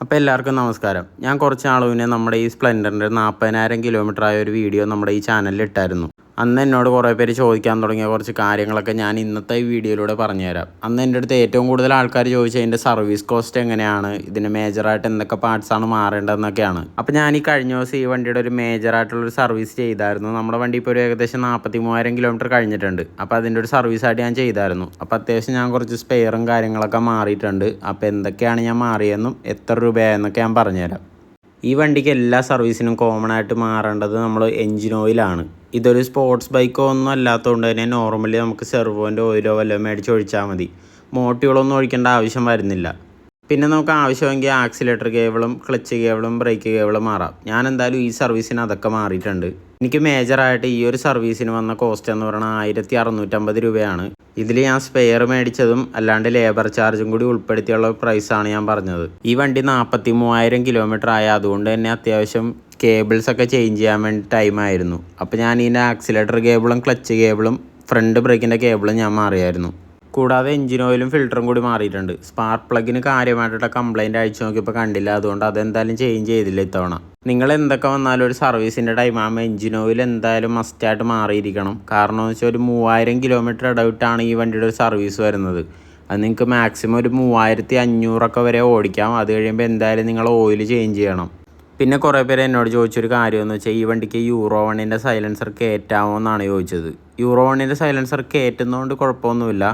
അപ്പോൾ എല്ലാവർക്കും നമസ്കാരം. ഞാൻ കുറച്ച് നാൾ മുന്നേ നമ്മുടെ ഈ സ്പ്ലെൻഡറിൻ്റെ 40,000 കിലോമീറ്റർ ആയ ഒരു വീഡിയോ നമ്മുടെ ഈ ചാനലിൽ ഇട്ടായിരുന്നു. അന്ന് എന്നോട് കുറേ പേര് ചോദിക്കാൻ തുടങ്ങിയ കുറച്ച് കാര്യങ്ങളൊക്കെ ഞാൻ ഇന്നത്തെ ഈ വീഡിയോയിലൂടെ പറഞ്ഞുതരാം. അന്ന് എൻ്റെ അടുത്ത് ഏറ്റവും കൂടുതൽ ആൾക്കാർ ചോദിച്ചതിൻ്റെ സർവീസ് കോസ്റ്റ് എങ്ങനെയാണ്, ഇതിന് മേജറായിട്ട് എന്തൊക്കെ പാർട്സാണ് മാറേണ്ടതെന്നൊക്കെയാണ്. അപ്പോൾ ഞാൻ ഈ കഴിഞ്ഞ ദിവസം ഈ വണ്ടിയുടെ ഒരു മേജറായിട്ടുള്ളൊരു സർവീസ് ചെയ്തായിരുന്നു. നമ്മുടെ വണ്ടി ഇപ്പോൾ ഒരു ഏകദേശം 43,000 കിലോമീറ്റർ കഴിഞ്ഞിട്ടുണ്ട്. അപ്പോൾ അതിൻ്റെ ഒരു സർവീസായിട്ട് ഞാൻ ചെയ്തായിരുന്നു. അപ്പോൾ അത്യാവശ്യം ഞാൻ കുറച്ച് സ്പെയറും കാര്യങ്ങളൊക്കെ മാറിയിട്ടുണ്ട്. അപ്പോൾ എന്തൊക്കെയാണ് ഞാൻ മാറിയെന്നും എത്ര രൂപയായെന്നൊക്കെ ഞാൻ പറഞ്ഞുതരാം. ഈ വണ്ടിക്ക് എല്ലാ സർവീസിനും കോമൺ ആയിട്ട് മാറേണ്ടത് നമ്മൾ എൻജിൻ ഓയിലാണ്. ഇതൊരു സ്പോർട്സ് ബൈക്കോ ഒന്നും അല്ലാത്തതുകൊണ്ട് തന്നെ നോർമലി നമുക്ക് സെർവോൻ്റെ ഓയിലോ വല്ലതും മേടിച്ച് ഒഴിച്ചാൽ മതി. മോട്ടികളൊന്നും ഒഴിക്കേണ്ട ആവശ്യം വരുന്നില്ല. പിന്നെ നമുക്ക് ആവശ്യമെങ്കിൽ ആക്സിലേറ്റർ കേബിളും ക്ലച്ച് കേബിളും ബ്രേക്ക് കേബിളും മാറാം. ഞാൻ എന്തായാലും ഈ സർവീസിന് അതൊക്കെ മാറിയിട്ടുണ്ട്. എനിക്ക് മേജറായിട്ട് ഈ ഒരു സർവീസിന് വന്ന കോസ്റ്റ് എന്ന് പറയുന്നത് 1650 രൂപയാണ്. ഇതിൽ ഞാൻ സ്പെയർ മേടിച്ചതും അല്ലാണ്ട് ലേബർ ചാർജും കൂടി ഉൾപ്പെടുത്തിയുള്ള പ്രൈസാണ് ഞാൻ പറഞ്ഞത്. ഈ വണ്ടി 43,000 കിലോമീറ്റർ ആയ അതുകൊണ്ട് തന്നെ അത്യാവശ്യം കേബിൾസൊക്കെ ചേഞ്ച് ചെയ്യാൻ വേണ്ടി ടൈമായിരുന്നു. അപ്പോൾ ഞാൻ ഇതിൻ്റെ ആക്സിലേറ്റർ കേബിളും ക്ലച്ച് കേബിളും ഫ്രണ്ട് ബ്രേക്കിൻ്റെ കേബിളും ഞാൻ മാറിയായിരുന്നു. കൂടാതെ എഞ്ചിൻ ഓയിലും ഫിൽറ്ററും കൂടി മാറിയിട്ടുണ്ട്. സ്പാർക്ക് പ്ലഗിന് കാര്യമായിട്ടുള്ള കംപ്ലൈൻറ്റ് അയച്ചു നോക്കിയപ്പോൾ കണ്ടില്ല. അതുകൊണ്ട് അതെന്തായാലും ചേഞ്ച് ചെയ്തില്ല ഇത്തവണ. നിങ്ങൾ എന്തൊക്കെ വന്നാലും ഒരു സർവീസിൻ്റെ ടൈം ആകുമ്പോൾ എഞ്ചിൻ ഓയിൽ എന്തായാലും മസ്റ്റായിട്ട് മാറിയിരിക്കണം. കാരണം എന്ന് വെച്ചാൽ ഒരു 3000 കിലോമീറ്റർ ഇടവിട്ടാണ് ഈ വണ്ടിയുടെ ഒരു സർവീസ് വരുന്നത്. അത് നിങ്ങൾക്ക് മാക്സിമം ഒരു 3500 വരെ ഓടിക്കാം. അത് കഴിയുമ്പോൾ എന്തായാലും നിങ്ങൾ ഓയിൽ ചേഞ്ച് ചെയ്യണം. പിന്നെ കുറേ പേര് എന്നോട് ചോദിച്ചൊരു കാര്യമെന്ന് വെച്ചാൽ ഈ വണ്ടിക്ക് യൂറോ 1ൻ്റെ സൈലൻസർ കയറ്റാമോ എന്നാണ് ചോദിച്ചത്. യൂറോ 1ൻ്റെ സൈലൻസർ കയറ്റുന്നതുകൊണ്ട് കുഴപ്പമൊന്നുമില്ല.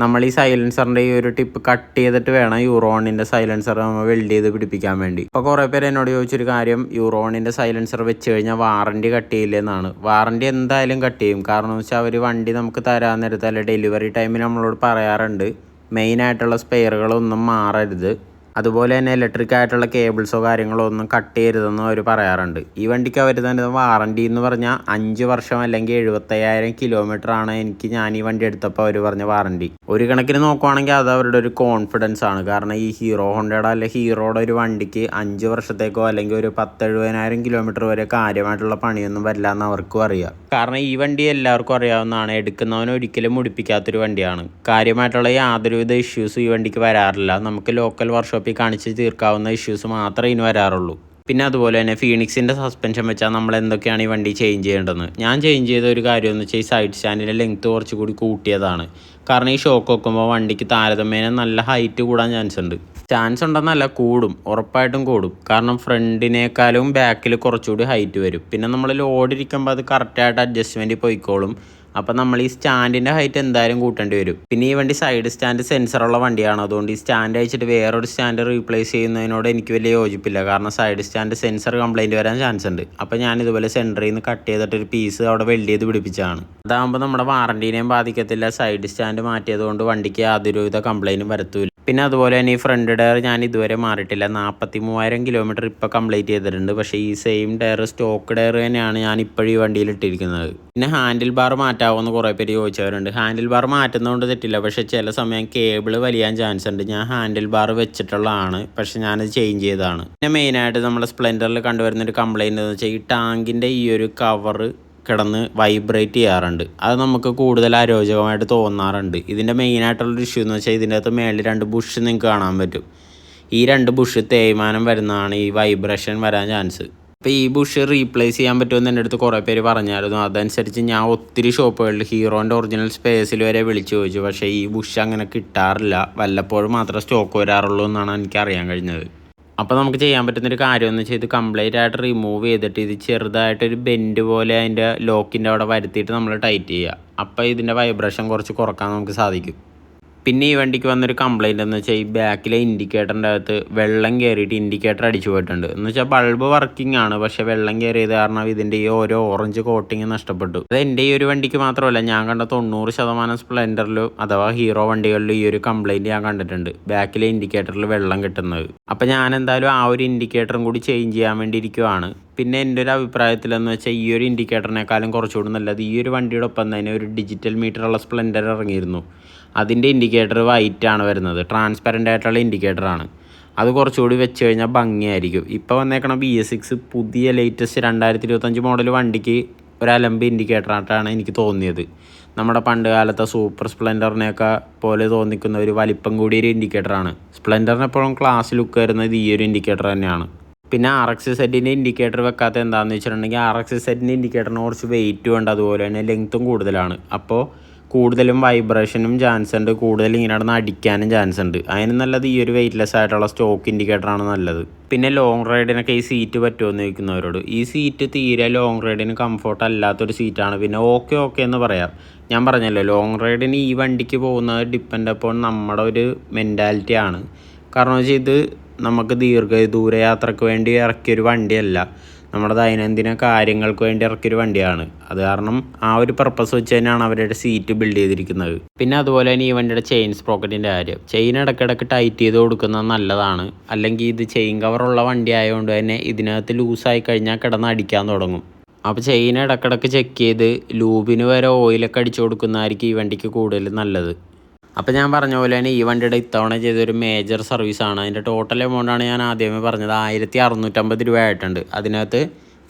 നമ്മൾ ഈ സൈലൻസറിൻ്റെ ഈ ഒരു ടിപ്പ് കട്ട് ചെയ്തിട്ട് വേണം യൂറോ 1ൻ്റെ സൈലൻസർ നമ്മൾ വെൽഡ് ചെയ്ത് പിടിപ്പിക്കാൻ വേണ്ടി. അപ്പോൾ കുറേ പേര് എന്നോട് ചോദിച്ചൊരു കാര്യം, യൂറോ 1ൻ്റെ സൈലൻസർ വെച്ച് കഴിഞ്ഞാൽ വാറണ്ടി കട്ട് ചെയ്യില്ലെന്നാണ്. വാറണ്ടി എന്തായാലും കട്ട് ചെയ്യും. കാരണം എന്ന് വെച്ചാൽ അവർ വണ്ടി നമുക്ക് തരാൻ നേരത്തെ അല്ല ഡെലിവറി ടൈമിൽ നമ്മളോട് പറയാറുണ്ട് മെയിനായിട്ടുള്ള സ്പെയറുകളൊന്നും മാറരുത്. അതുപോലെ തന്നെ ഇലക്ട്രിക് ആയിട്ടുള്ള കേബിൾസോ കാര്യങ്ങളോ ഒന്നും കട്ട് ചെയ്യരുതെന്നും അവർ പറയാറുണ്ട്. ഈ വണ്ടിക്ക് അവർ തന്നെ വാറണ്ടി എന്ന് പറഞ്ഞാൽ 5 വർഷം അല്ലെങ്കിൽ 75,000 കിലോമീറ്റർ ആണ് ഞാൻ ഈ വണ്ടി എടുത്തപ്പോൾ അവർ പറഞ്ഞ വാറണ്ടി. ഒരു കണക്കിന് നോക്കുവാണെങ്കിൽ അത് അവരുടെ ഒരു കോൺഫിഡൻസ് ആണ്. കാരണം ഈ ഹീറോ ഹോണ്ടയുടെ അല്ലെങ്കിൽ ഹീറോയുടെ ഒരു വണ്ടിക്ക് 5 വർഷത്തേക്കോ അല്ലെങ്കിൽ ഒരു 70,000 കിലോമീറ്റർ വരെ കാര്യമായിട്ടുള്ള പണിയൊന്നും വരില്ല എന്ന് അവർക്കും അറിയാം. കാരണം ഈ വണ്ടി എല്ലാവർക്കും അറിയാവുന്നതാണ്, എടുക്കുന്നവന് ഒരിക്കലും മുടിപ്പിക്കാത്തൊരു വണ്ടിയാണ്. കാര്യമായിട്ടുള്ള യാതൊരുവിധ ഇഷ്യൂസും ഈ വണ്ടിക്ക് വരാറില്ല. നമുക്ക് ലോക്കൽ വർക്ക്ഷോപ്പിൽ കാണിച്ച് തീർക്കാവുന്ന ഇഷ്യൂസ് മാത്രമേ ഇനി വരാറുള്ളൂ. പിന്നെ അതുപോലെ തന്നെ ഫീനിക്സിൻ്റെ സസ്പെൻഷൻ വെച്ചാൽ നമ്മൾ എന്തൊക്കെയാണ് ഈ വണ്ടി ചേഞ്ച് ചെയ്യേണ്ടതെന്ന് ഞാൻ ചേഞ്ച് ചെയ്ത ഒരു കാര്യം എന്ന് വെച്ചാൽ ഈ സൈഡ് സ്റ്റാൻഡിൻ്റെ ലെങ്ത്ത് കുറച്ചുകൂടി കൂട്ടിയതാണ്. കാരണം ഈ ഷോക്ക് വെക്കുമ്പോൾ വണ്ടിക്ക് താരതമ്യേന നല്ല ഹൈറ്റ് കൂടാൻ ചാൻസ് ഉണ്ടെന്നല്ല, കൂടും, ഉറപ്പായിട്ടും കൂടും. കാരണം ഫ്രണ്ടിനേക്കാളും ബാക്കിൽ കുറച്ചുകൂടി ഹൈറ്റ് വരും. പിന്നെ നമ്മൾ ലോഡിരിക്കുമ്പോൾ അത് കറക്റ്റായിട്ട് അഡ്ജസ്റ്റ്മെൻറ്റ് പോയിക്കോളും. അപ്പം നമ്മൾ ഈ സ്റ്റാൻഡിൻ്റെ ഹൈറ്റ് എന്തായാലും കൂട്ടേണ്ടി വരും. പിന്നെ ഈ വണ്ടി സൈഡ് സ്റ്റാൻഡ് സെൻസറുള്ള വണ്ടിയാണ്. അതുകൊണ്ട് ഈ സ്റ്റാൻഡ് അയച്ചിട്ട് വേറൊരു സ്റ്റാൻഡ് റീപ്ലേസ് ചെയ്യുന്നതിനോട് എനിക്ക് വലിയ യോജിപ്പില്ല. കാരണം സൈഡ് സ്റ്റാൻഡ് സെൻസർ കംപ്ലൈൻറ്റ് വരാൻ ചാൻസ് ഉണ്ട്. അപ്പോൾ ഞാൻ ഇതുപോലെ സെൻറ്ററിൽ നിന്ന് കട്ട് ചെയ്തിട്ടൊരു പീസ് അവിടെ വെൽഡ് ചെയ്ത് പിടിപ്പിച്ചതാണ്. അതാകുമ്പോൾ നമ്മുടെ വാറണ്ടീനെയും ബാധിക്കത്തില്ല. സൈഡ് സ്റ്റാൻഡ് മാറ്റിയത് കൊണ്ട് വണ്ടിക്ക് യാതൊരുവിധ കംപ്ലൈൻറ്റും വരത്തില്ല. പിന്നെ അതുപോലെ തന്നെ ഈ ഫ്രണ്ട് ടയർ ഞാൻ ഇതുവരെ മാറിയിട്ടില്ല. 43,000 കിലോമീറ്റർ ഇപ്പോൾ കംപ്ലീറ്റ് ചെയ്തിട്ടുണ്ട്. പക്ഷേ ഈ സെയിം ടയർ സ്റ്റോക്ക് ടയർ തന്നെയാണ് ഞാൻ ഇപ്പോഴും ഈ വണ്ടിയിൽ ഇട്ടിരിക്കുന്നത്. പിന്നെ ഹാൻഡിൽ ബാർ മാറ്റാവുമെന്ന് കുറേ പേര് ചോദിച്ചവരുണ്ട്. ഹാൻഡിൽ ബാർ മാറ്റുന്നതുകൊണ്ട് തെറ്റില്ല, പക്ഷേ ചില സമയം കേബിൾ വലിയാൻ ചാൻസ് ഉണ്ട്. ഞാൻ ഹാൻഡിൽ ബാർ വെച്ചിട്ടുള്ളതാണ്, പക്ഷേ ഞാനത് ചേഞ്ച് ചെയ്തതാണ്. പിന്നെ മെയിനായിട്ട് നമ്മുടെ സ്പ്ലെൻഡറിൽ കണ്ടുവരുന്നൊരു കംപ്ലയിൻ്റ് എന്ന് വെച്ചാൽ ഈ ടാങ്കിൻ്റെ ഈ ഒരു കവറ് കിടന്ന് വൈബ്രേറ്റ് ചെയ്യാറുണ്ട്. അത് നമുക്ക് കൂടുതൽ അരോചകമായിട്ട് തോന്നാറുണ്ട്. ഇതിൻ്റെ മെയിനായിട്ടുള്ളൊരു ഇഷ്യൂ എന്ന് വെച്ചാൽ ഇതിൻ്റെ അകത്ത് മേളിൽ 2 ബുഷ് നിങ്ങൾക്ക് കാണാൻ പറ്റും. ഈ 2 ബുഷ് തേയ്മാനം വരുന്നതാണ് ഈ വൈബ്രേഷൻ വരാൻ ചാൻസ്. അപ്പോൾ ഈ ബുഷ് റീപ്ലേസ് ചെയ്യാൻ പറ്റുമെന്ന് എൻ്റെ അടുത്ത് കുറേ പേര് പറഞ്ഞായിരുന്നു. അതനുസരിച്ച് ഞാൻ ഒത്തിരി ഷോപ്പുകളിൽ ഹീറോൻ്റെ ഒറിജിനൽ സ്പേസിൽ വരെ വിളിച്ചു ചോദിച്ചു. പക്ഷേ ഈ ബുഷ് അങ്ങനെ കിട്ടാറില്ല. വല്ലപ്പോഴും മാത്രമേ സ്റ്റോക്ക് വരാറുള്ളൂ എന്നാണ് എനിക്ക് അറിയാൻ കഴിഞ്ഞത്. അപ്പോൾ നമുക്ക് ചെയ്യാൻ പറ്റുന്നൊരു കാര്യം എന്ന് വെച്ചാൽ ഇത് കംപ്ലീറ്റ് ആയിട്ട് റിമൂവ് ചെയ്തിട്ട് ഇത് ചെറുതായിട്ടൊരു ബെൻഡ് പോലെ അതിൻ്റെ ലോക്കിൻ്റെ അവിടെ വരുത്തിയിട്ട് നമ്മൾ ടൈറ്റ് ചെയ്യുക. അപ്പോൾ ഇതിൻ്റെ വൈബ്രേഷൻ കുറച്ച് കുറക്കാൻ നമുക്ക് സാധിക്കും. പിന്നെ ഈ വണ്ടിക്ക് വന്നൊരു കംപ്ലയിൻ്റ് എന്ന് വെച്ചാൽ ഈ ബാക്കിലെ ഇൻഡിക്കേറ്ററിൻ്റെ അകത്ത് വെള്ളം കയറിയിട്ട് ഇൻഡിക്കേറ്റർ അടിച്ചു പോയിട്ടുണ്ട്. എന്ന് വെച്ചാൽ ബൾബ് വർക്കിംഗ് ആണ്, പക്ഷേ വെള്ളം കയറിയത് കാരണം ഇതിൻ്റെ ഈ ഓരോ ഓറഞ്ച് കോട്ടിങ് നഷ്ടപ്പെട്ടു. അത് എൻ്റെ ഈ ഒരു വണ്ടിക്ക് മാത്രമല്ല, ഞാൻ കണ്ട 90% സ്പ്ലെൻഡറിലും അഥവാ ഹീറോ വണ്ടികളിലും ഈ ഒരു കംപ്ലയിൻറ്റ് ഞാൻ കണ്ടിട്ടുണ്ട്, ബാക്കിലെ ഇൻഡിക്കേറ്ററിൽ വെള്ളം കിട്ടുന്നത്. അപ്പോൾ ഞാൻ എന്തായാലും ആ ഒരു ഇൻഡിക്കേറ്ററും കൂടി ചേഞ്ച് ചെയ്യാൻ വേണ്ടി ഇരിക്കുവാണ്. പിന്നെ എൻ്റെ ഒരു അഭിപ്രായത്തിലെന്ന് വെച്ചാൽ ഈ ഒരു ഇൻഡിക്കേറ്ററിനേക്കാളും കുറച്ചുകൂടി നല്ലത് ഈ ഒരു വണ്ടിയുടെ ഒപ്പം തന്നെ ഒരു ഡിജിറ്റൽ മീറ്ററുള്ള സ്പ്ലെൻഡർ ഇറങ്ങിയിരുന്നു. അതിൻ്റെ ഇൻഡിക്കേറ്റർ വൈറ്റ് ആണ് വരുന്നത്, ട്രാൻസ്പെറൻ്റ് ആയിട്ടുള്ള ഇൻഡിക്കേറ്ററാണ്. അത് കുറച്ചുകൂടി വെച്ച് കഴിഞ്ഞാൽ ഭംഗിയായിരിക്കും. ഇപ്പോൾ വന്നേക്കണം BS6 പുതിയ ലേറ്റസ്റ്റ് 2025 മോഡൽ വണ്ടിക്ക് ഒരു അലമ്പ് ഇൻഡിക്കേറ്ററായിട്ടാണ് എനിക്ക് തോന്നിയത്. നമ്മുടെ പണ്ട് കാലത്തെ സൂപ്പർ സ്പ്ലെൻഡറിനെയൊക്കെ പോലെ തോന്നിക്കുന്ന ഒരു വലിപ്പം കൂടിയ ഒരു ഇൻഡിക്കേറ്ററാണ്. സ്പ്ലെൻഡറിന് എപ്പോഴും ക്ലാസ് ലുക്ക് വരുന്നത് ഈ ഒരു ഇൻഡിക്കേറ്റർ തന്നെയാണ്. പിന്നെ RX-Z ഇൻഡിക്കേറ്റർ വെക്കാത്ത എന്താണെന്ന് വെച്ചിട്ടുണ്ടെങ്കിൽ RX-Z ഇൻഡിക്കേറ്ററിന് കുറച്ച് വെയിറ്റും ഉണ്ട്, അതുപോലെ തന്നെ ലെങ്ത്തും കൂടുതലാണ്. അപ്പോൾ കൂടുതലും വൈബ്രേഷനും ചാൻസ് ഉണ്ട്, കൂടുതൽ ഇങ്ങനെ നടന്ന് അടിക്കാനും ചാൻസ് ഉണ്ട്. അതിന് നല്ലത് ഈ ഒരു വെയിറ്റ്ലെസ് ആയിട്ടുള്ള സ്റ്റോക്ക് ഇൻഡിക്കേറ്ററാണ് നല്ലത്. പിന്നെ ലോങ് റൈഡിനൊക്കെ ഈ സീറ്റ് പറ്റുമെന്ന് ചോദിക്കുന്നവരോട്, ഈ സീറ്റ് തീരെ ലോങ് റൈഡിന് കംഫർട്ട് അല്ലാത്തൊരു സീറ്റാണ്. പിന്നെ ഓക്കെ എന്ന് പറയാം. ഞാൻ പറഞ്ഞല്ലോ, ലോങ് റൈഡിന് ഈ വണ്ടിക്ക് പോകുന്നത് ഡിപ്പെൻഡ് അപ്പോൾ നമ്മുടെ ഒരു മെൻറ്റാലിറ്റി ആണ്. കാരണം വെച്ചാൽ ഇത് നമുക്ക് ദൂരയാത്രയ്ക്ക് വേണ്ടി ഇറക്കിയൊരു വണ്ടിയല്ല, നമ്മുടെ ദൈനംദിന കാര്യങ്ങൾക്ക് വേണ്ടി ഇറക്കിയൊരു വണ്ടിയാണ്. അത് കാരണം ആ ഒരു പർപ്പസ് വെച്ച് തന്നെയാണ് അവരുടെ സീറ്റ് ബിൽഡ് ചെയ്തിരിക്കുന്നത്. പിന്നെ അതുപോലെ തന്നെ ഈ വണ്ടിയുടെ ചെയിൻ സ്പ്രോക്കറ്റിൻ്റെ കാര്യം, ചെയിൻ ഇടയ്ക്കിടയ്ക്ക് ടൈറ്റ് ചെയ്ത് കൊടുക്കുന്നത് നല്ലതാണ്. അല്ലെങ്കിൽ ഇത് ചെയിൻ കവറുള്ള വണ്ടി ആയതുകൊണ്ട് തന്നെ ഇതിനകത്ത് ലൂസായി കഴിഞ്ഞാൽ കിടന്ന് അടിക്കാൻ തുടങ്ങും. അപ്പോൾ ചെയിൻ ഇടയ്ക്കിടയ്ക്ക് ചെക്ക് ചെയ്ത് ലൂബിന് വരെ ഓയിലൊക്കെ അടിച്ചു കൊടുക്കുന്നതായിരിക്കും ഈ വണ്ടിക്ക് കൂടുതൽ നല്ലത്. അപ്പോൾ ഞാൻ പറഞ്ഞ പോലെ തന്നെ ഈ വണ്ടിയുടെ ഇത്തവണ ചെയ്തൊരു മേജർ സർവീസാണ്. അതിൻ്റെ ടോട്ടൽ എമൗണ്ടാണ് ഞാൻ ആദ്യമേ പറഞ്ഞത്, 1650 രൂപ ആയിട്ടുണ്ട്. അതിനകത്ത്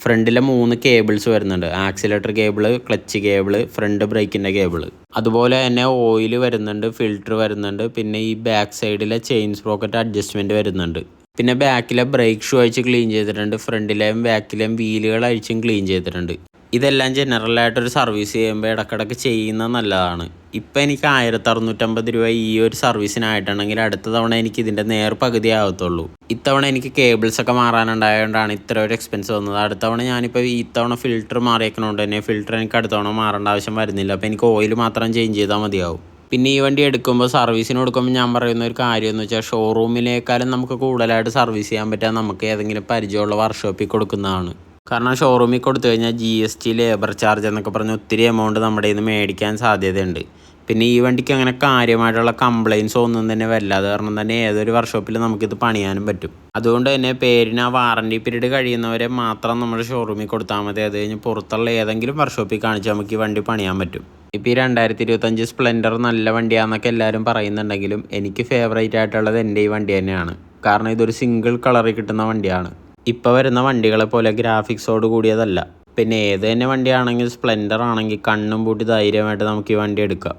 ഫ്രണ്ടിലെ 3 കേബിൾസ് വരുന്നുണ്ട്, accelerator cable, clutch cable, front ബ്രേക്കിൻ്റെ കേബിള്. അതുപോലെ തന്നെ ഓയിൽ വരുന്നുണ്ട്, ഫിൽറ്റർ വരുന്നുണ്ട്. പിന്നെ ഈ ബാക്ക് സൈഡിലെ ചെയിൻ സ്പ്രോക്കറ്റ് അഡ്ജസ്റ്റ്മെൻറ്റ് വരുന്നുണ്ട്. പിന്നെ ബാക്കിലെ ബ്രേക്ക് ഷൂ അഴിച്ച് ക്ലീൻ ചെയ്തിട്ടുണ്ട്, ഫ്രണ്ടിലെയും ബാക്കിലെയും വീലുകൾ അഴിച്ചും ക്ലീൻ ചെയ്തിട്ടുണ്ട്. ഇതെല്ലാം ജനറലായിട്ടൊരു സർവീസ് ചെയ്യുമ്പോൾ ഇടയ്ക്കിടയ്ക്ക് ചെയ്യുന്നത് നല്ലതാണ്. ഇപ്പം എനിക്ക് 1650 രൂപ ഈ ഒരു സർവീസിനായിട്ടുണ്ടെങ്കിൽ അടുത്ത തവണ എനിക്ക് ഇതിൻ്റെ പകുതി ആകത്തുള്ളൂ. ഇത്തവണ എനിക്ക് കേബിൾസൊക്കെ മാറാനുണ്ടായതുകൊണ്ടാണ് ഇത്ര ഒരു എക്സ്പെൻസ് വന്നത്. അടുത്ത തവണ ഞാനിപ്പോൾ ഇത്തവണ ഫിൽറ്റർ മാറിയേക്കണോണ്ട് തന്നെ ഫിൽറ്റർ എനിക്ക് അടുത്ത തവണ മാറേണ്ട ആവശ്യം വരുന്നില്ല. അപ്പോൾ എനിക്ക് ഓയിൽ മാത്രം ചേഞ്ച് ചെയ്താൽ മതിയാവും. പിന്നെ ഈ വണ്ടി എടുക്കുമ്പോൾ സർവീസിന് കൊടുക്കുമ്പോൾ ഞാൻ പറയുന്ന ഒരു കാര്യം എന്ന് വെച്ചാൽ, ഷോറൂമിനേക്കാളും നമുക്ക് കൂടുതലായിട്ട് സർവീസ് ചെയ്യാൻ പറ്റാൻ നമുക്ക് ഏതെങ്കിലും പരിചയമുള്ള വർക്ക്ഷോപ്പിൽ കൊടുക്കുന്നതാണ്. കാരണം ഷോറൂമിൽ കൊടുത്തു കഴിഞ്ഞാൽ GST, ലേബർ ചാർജ് എന്നൊക്കെ പറഞ്ഞ് ഒത്തിരി എമൗണ്ട് നമ്മുടെ കയ്യിൽ നിന്ന് മേടിക്കാൻ സാധ്യതയുണ്ട്. പിന്നെ ഈ വണ്ടിക്ക് അങ്ങനെ കാര്യമായിട്ടുള്ള കംപ്ലയിൻസോ ഒന്നും തന്നെ വരില്ല. അത് കാരണം തന്നെ ഏതൊരു വർക്ക്ഷോപ്പിൽ നമുക്കിത് പണിയാനും പറ്റും. അതുകൊണ്ട് തന്നെ പേരിന് ആ വാറണ്ടി പീരീഡ് കഴിയുന്നവരെ മാത്രം നമ്മുടെ ഷോറൂമിൽ കൊടുത്താൽ മതി. അത് കഴിഞ്ഞ് പുറത്തുള്ള ഏതെങ്കിലും വർക്ക്ഷോപ്പിൽ കാണിച്ച് നമുക്ക് ഈ വണ്ടി പണിയാൻ പറ്റും. ഇപ്പോൾ ഈ 2025 സ്പ്ലെൻഡർ നല്ല വണ്ടിയാണെന്നൊക്കെ എല്ലാവരും പറയുന്നുണ്ടെങ്കിലും എനിക്ക് ഫേവറേറ്റ് ആയിട്ടുള്ളത് എൻ്റെ ഈ വണ്ടി തന്നെയാണ്. കാരണം ഇതൊരു സിംഗിൾ കളറിൽ കിട്ടുന്ന വണ്ടിയാണ്. ഇപ്പോൾ വരുന്ന വണ്ടികളെ പോലെ ഗ്രാഫിക്സോട് കൂടിയതല്ല. പിന്നെ ഏത് തന്നെ വണ്ടിയാണെങ്കിൽ സ്പ്ലെൻഡർ ആണെങ്കിൽ കണ്ണും പൂട്ടി ധൈര്യമായിട്ട് നമുക്ക് ഈ വണ്ടി എടുക്കാം.